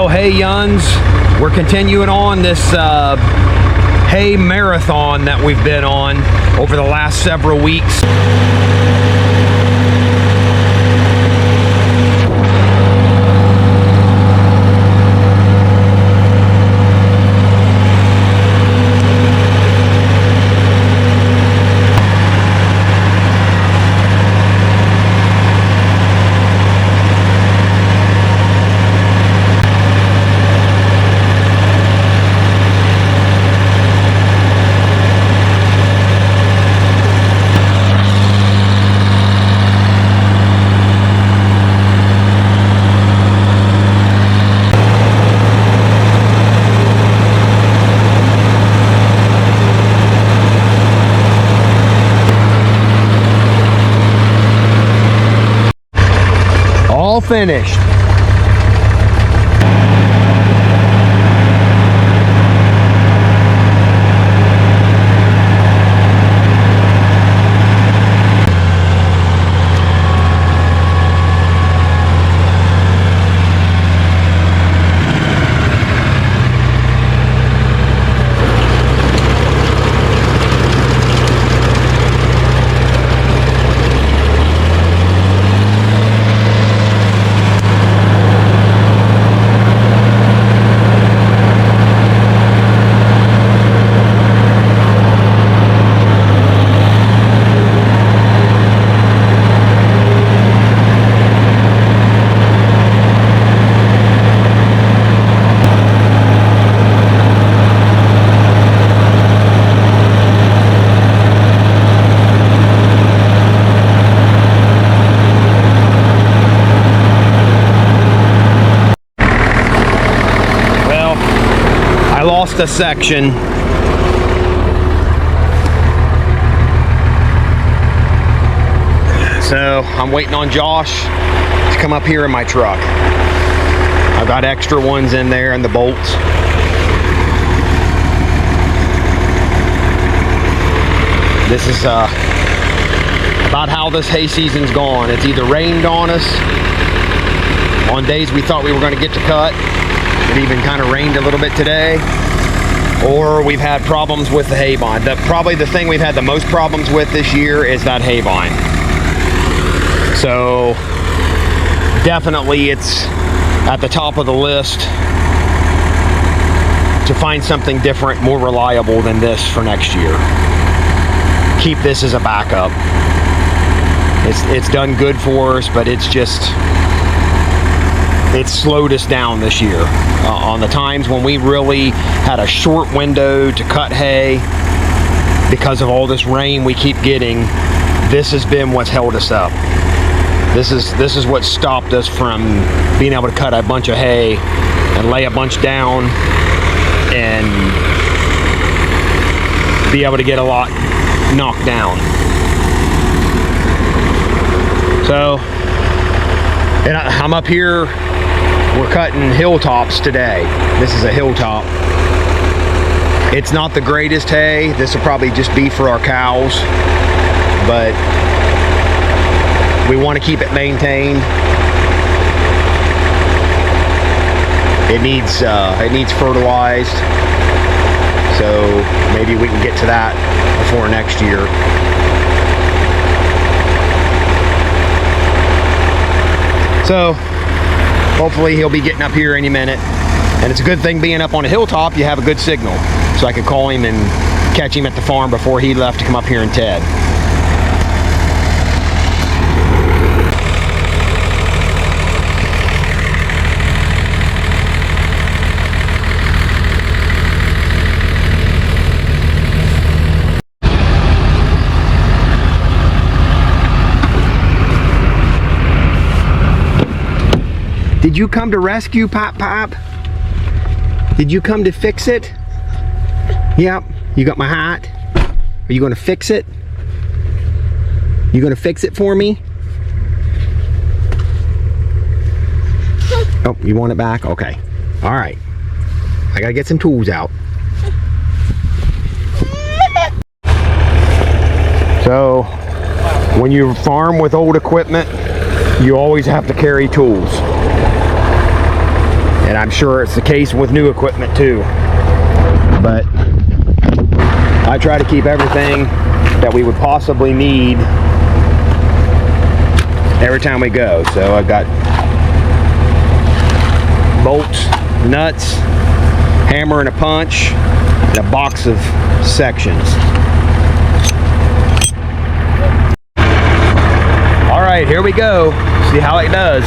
Well, hey Yuns, we're continuing on this hay marathon that we've been on over the last several weeks. All finished. I lost a section. So I'm waiting on Josh to come up here in my truck. I've got extra ones in there and the bolts. This is about how this hay season's gone. It's either rained on us on days we thought we were going to get to cut. It even kind of rained a little bit today, or we've had problems with the hay vine. Probably the thing we've had the most problems with this year is that hay vine. So definitely it's at the top of the list to find something different, more reliable than this for next year. Keep this as a backup. It's done good for us, but it's slowed us down this year. On the times when we really had a short window to cut hay because of all this rain we keep getting, this has been what's held us up. This is what stopped us from being able to cut a bunch of hay and lay a bunch down and be able to get a lot knocked down. So, and I'm up here. We're cutting hilltops today. This is a hilltop. It's not the greatest hay. This will probably just be for our cows, but we want to keep it maintained. It needs fertilized, so maybe we can get to that before next year. So hopefully he'll be getting up here any minute. And it's a good thing being up on a hilltop, you have a good signal. So I could call him and catch him at the farm before he left to come up here and ted. Did you come to rescue, Pop? Did you come to fix it? Yep. You got my hat. Are you going to fix it? You going to fix it for me? Oh, you want it back? Okay. All right. I got to get some tools out. So, when you farm with old equipment, you always have to carry tools. And I'm sure it's the case with new equipment too. But I try to keep everything that we would possibly need every time we go. So I've got bolts, nuts, hammer and a punch, and a box of sections. All right, here we go. See how it does.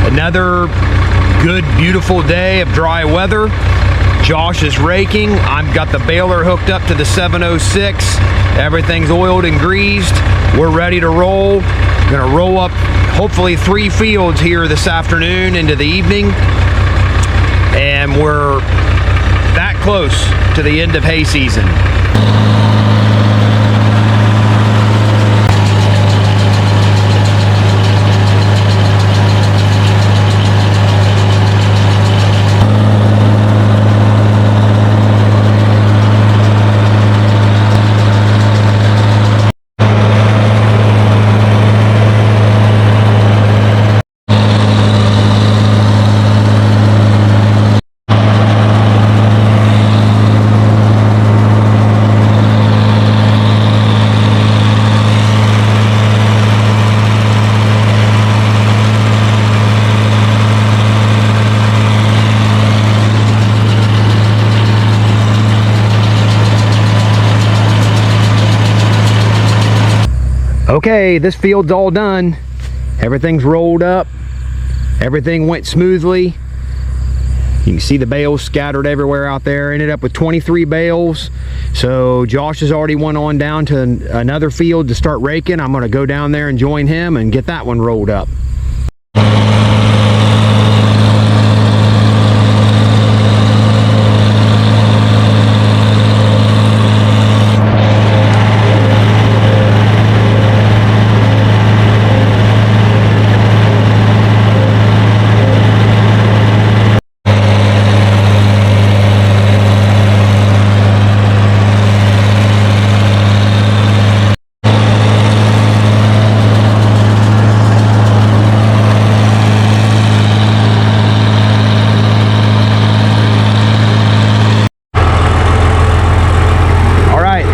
Another good, beautiful day of dry weather. Josh is raking. I've got the baler hooked up to the 706. Everything's oiled and greased. We're ready to roll. Gonna roll up hopefully 3 fields here this afternoon into the evening. And we're that close to the end of hay season. Okay, this field's all done. Everything's rolled up. Everything went smoothly. You can see the bales scattered everywhere out there. Ended up with 23 bales. So Josh has already went on down to another field to start raking. I'm gonna go down there and join him and get that one rolled up.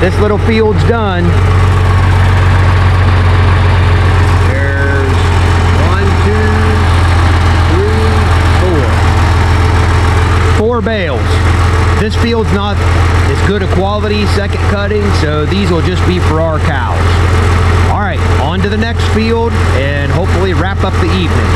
This little field's done. There's 1, 2, 3, 4. 4 bales. This field's not as good a quality second cutting, so these will just be for our cows. All right, on to the next field and hopefully wrap up the evening.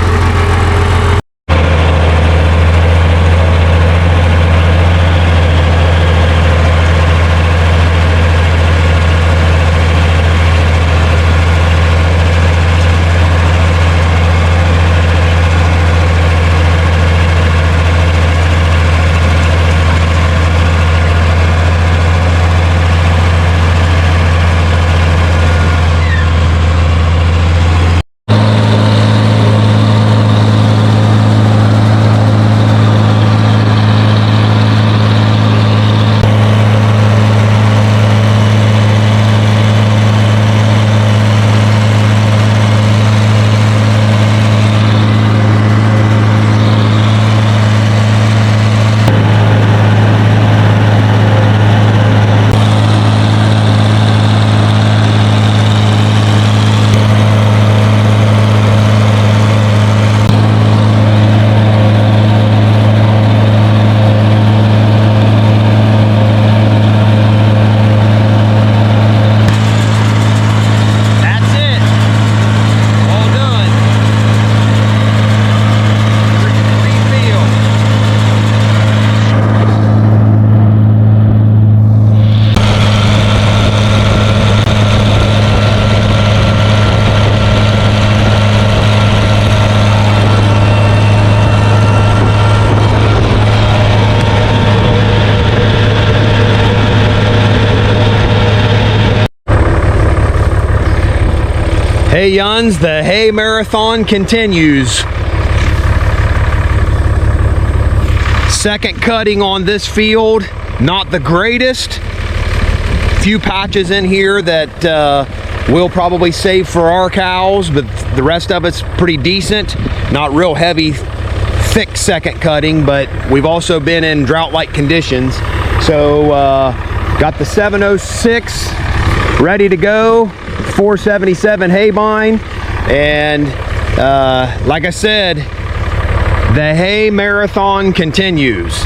Hey Yuns, the hay marathon continues. Second cutting on this field, not the greatest. Few patches in here that we'll probably save for our cows, but the rest of it's pretty decent. Not real heavy, thick second cutting, but we've also been in drought-like conditions. So got the 706 ready to go, 477 hay bine, and like I said, the hay marathon continues.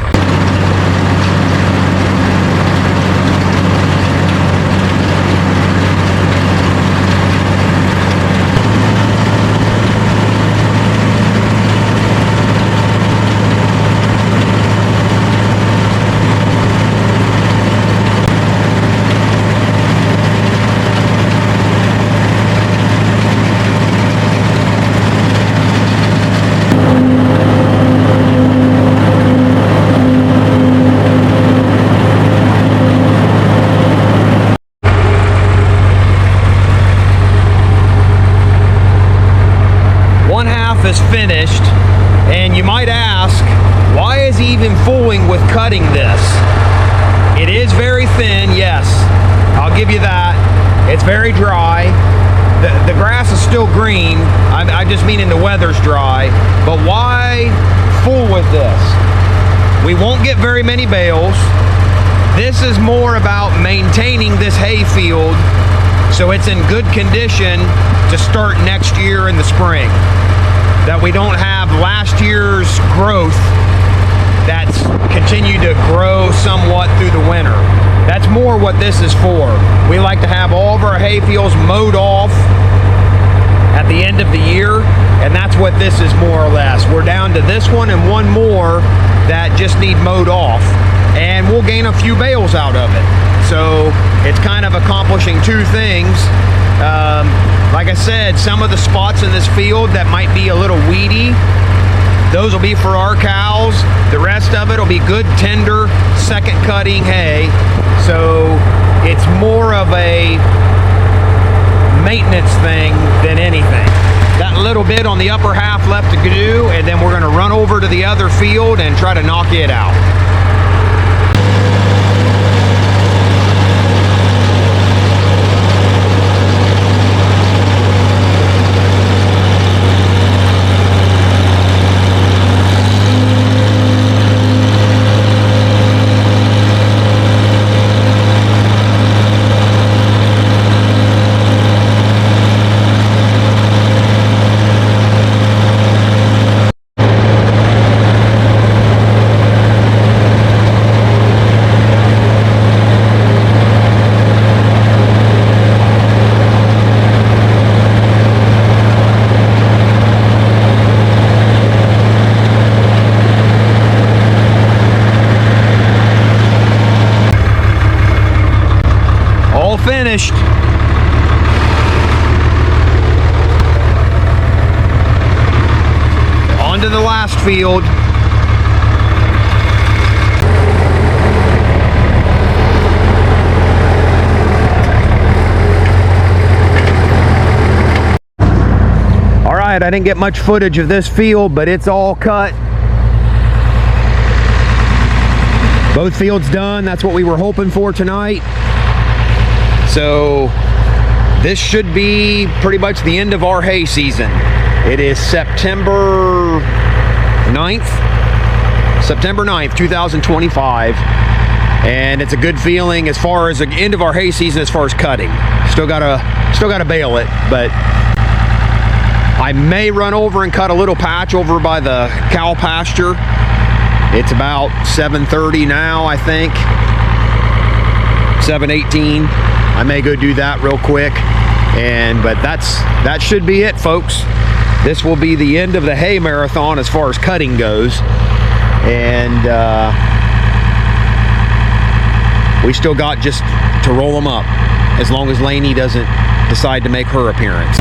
Is finished, and you might ask, why is he even fooling with cutting this? It is very thin, yes, I'll give you that. It's very dry. The grass is still green. I just mean the weather's dry, but why fool with this? We won't get very many bales. This is more about maintaining this hay field so it's in good condition to start next year in the spring. That we don't have last year's growth that's continued to grow somewhat through the winter. That's more what this is for. We like to have all of our hay fields mowed off at the end of the year, and that's what this is more or less. We're down to this one and one more that just need mowed off, and we'll gain a few bales out of it. So it's kind of accomplishing two things. Like I said, some of the spots in this field that might be a little weedy, those will be for our cows. The rest of it will be good, tender, second cutting hay. So it's more of a maintenance thing than anything. That little bit on the upper half left to do, and then we're gonna run over to the other field and try to knock it out. Finished. On to the last field. All right, I didn't get much footage of this field, but it's all cut. Both fields done. That's what we were hoping for tonight. So this should be pretty much the end of our hay season. It is September 9th, 2025. And it's a good feeling as far as the end of our hay season as far as cutting. Still gotta bale it, but I may run over and cut a little patch over by the cow pasture. It's about 7:30 now, I think. 7:18. I may go do that real quick, but that should be it, folks. This will be the end of the hay marathon as far as cutting goes, and we still got just to roll them up, as long as Lainey doesn't decide to make her appearance.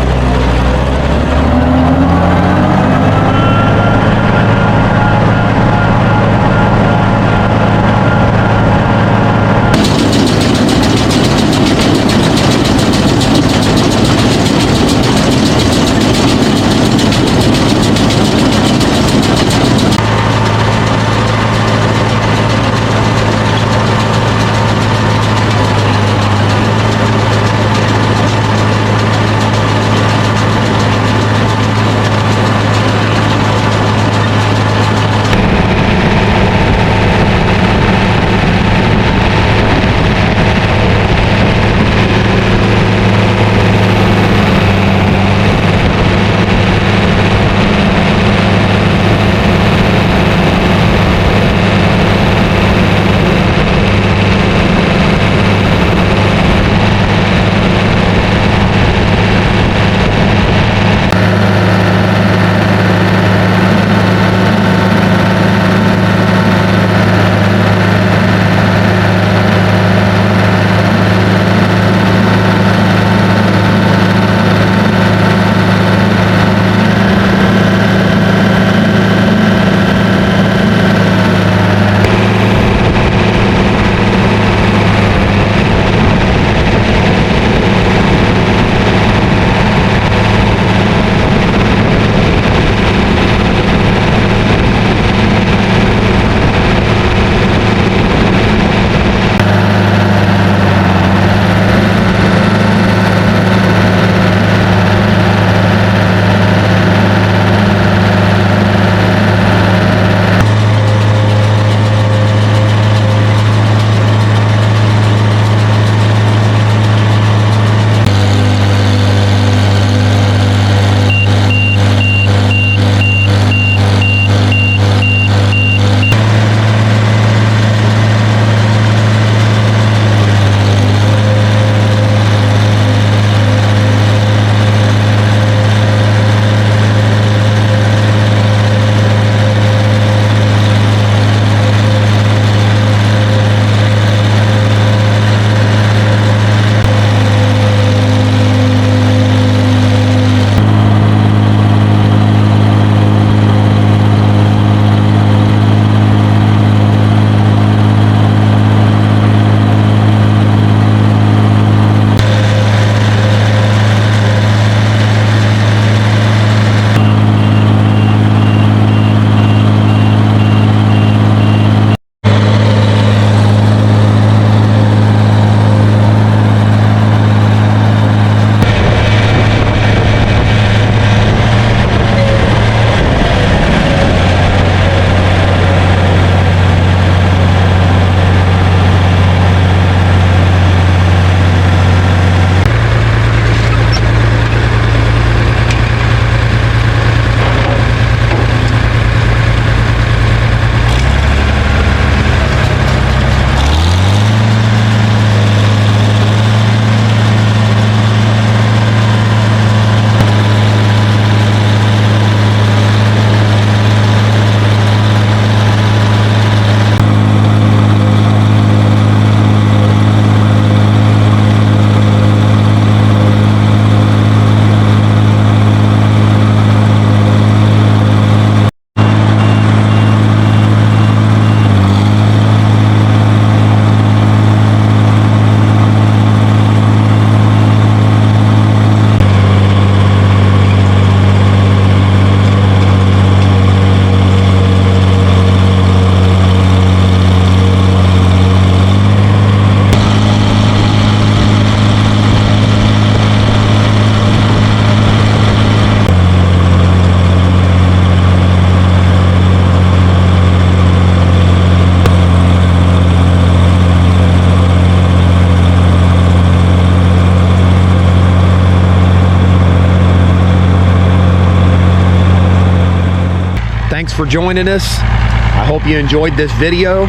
Thanks for joining us. I hope you enjoyed this video,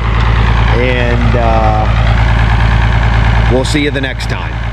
and we'll see you the next time.